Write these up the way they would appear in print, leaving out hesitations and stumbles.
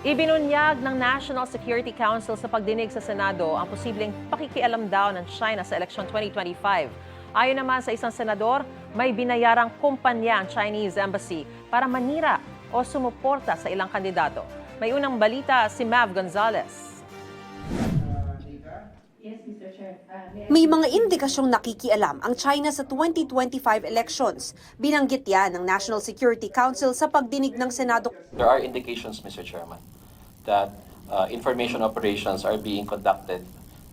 Ibinunyag ng National Security Council sa pagdinig sa Senado ang posibleng pakikialam daw ng China sa eleksyon 2025. Ayon naman sa isang senador, may binayarang kumpanya ang Chinese Embassy para manira o sumuporta sa ilang kandidato. May unang balita si Mav Gonzalez. May mga indikasyong nakikialam ang China sa 2025 elections. Binanggit yan ng National Security Council sa pagdinig ng Senado. There are indications, Mr. Chairman, that information operations are being conducted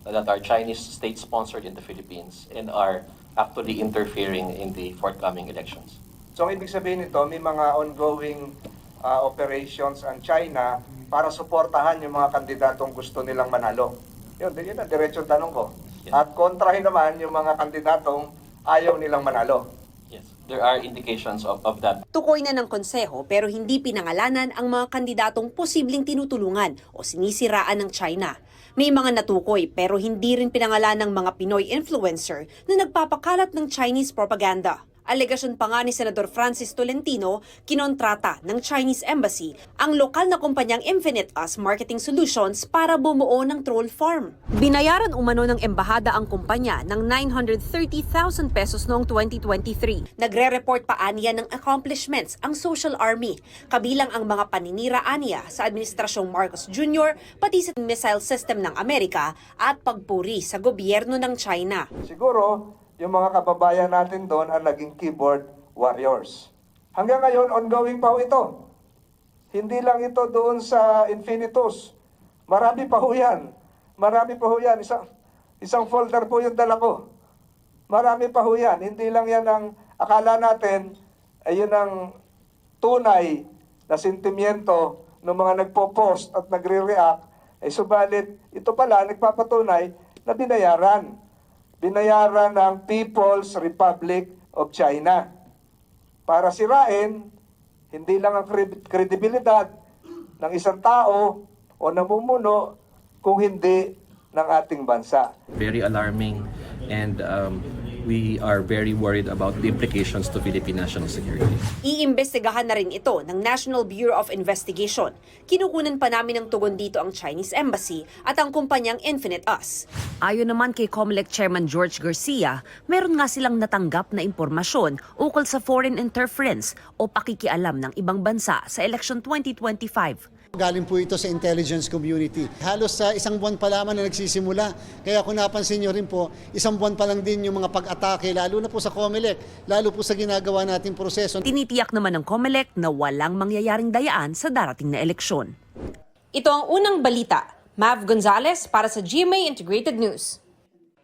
that are Chinese state-sponsored in the Philippines and are actually interfering in the forthcoming elections. So ang ibig sabihin nito, may mga ongoing operations ang China para suportahan yung mga kandidatong gusto nilang manalo. Yun ang diretsong tanong ko. Yes. At kontrahin naman yung mga kandidatong ayaw nilang manalo. Yes, there are indications of that. Tukoy na ng konseho pero hindi pinangalanan ang mga kandidatong posibleng tinutulungan o sinisiraan ng China. May mga natukoy pero hindi rin pinangalan ng mga Pinoy influencer na nagpapakalat ng Chinese propaganda. Alegasyon pa nga ni Senador Francis Tolentino, kinontrata ng Chinese Embassy ang lokal na kumpanyang Infinite Us Marketing Solutions para bumuo ng troll farm. Binayaran umano ng embahada ang kumpanya ng 930,000 pesos noong 2023. Nagre-report pa aniya ng accomplishments ang Social Army, kabilang ang mga paninira aniya sa Administrasyong Marcos Jr., pati sa missile system ng Amerika at pagpuri sa gobyerno ng China. Siguro, yung mga kababayan natin doon ang naging keyboard warriors. Hanggang ngayon, ongoing pa ho ito. Hindi lang ito doon sa Infinitus. Marami pa ho yan. Marami pa ho yan. Isang folder po yung dala ko. Marami pa ho yan. Hindi lang yan ang akala natin, ay yun ang tunay na sentimiento ng mga nagpo-post at nagre-react. Subalit, ito pala, nagpapatunay na binayaran. Binayaran ng People's Republic of China para sirain hindi lang ang kredibilidad ng isang tao o namumuno kung hindi ng ating bansa. Very alarming and we are very worried about the implications to Philippine national security. Iimbestigahan na rin ito ng National Bureau of Investigation. Kinukunan pa namin ng tugon dito ang Chinese Embassy at ang kumpanyang Infinite Us. Ayon naman kay COMELEC Chairman George Garcia, meron nga silang natanggap na impormasyon ukol sa foreign interference o pakikialam ng ibang bansa sa election 2025. Galing po ito sa intelligence community. Halos sa isang buwan pa lamang na nagsisimula. Kaya kung napansin nyo rin po, isang buwan pa lang din yung mga pag-atake, lalo na po sa COMELEC, lalo po sa ginagawa nating proseso. Tinitiyak naman ng COMELEC na walang mangyayaring dayaan sa darating na eleksyon. Ito ang unang balita. Mav Gonzalez para sa GMA Integrated News.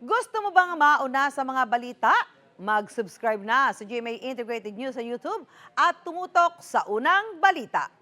Gusto mo bang mauna sa mga balita? Mag-subscribe na sa GMA Integrated News sa YouTube at tumutok sa unang balita.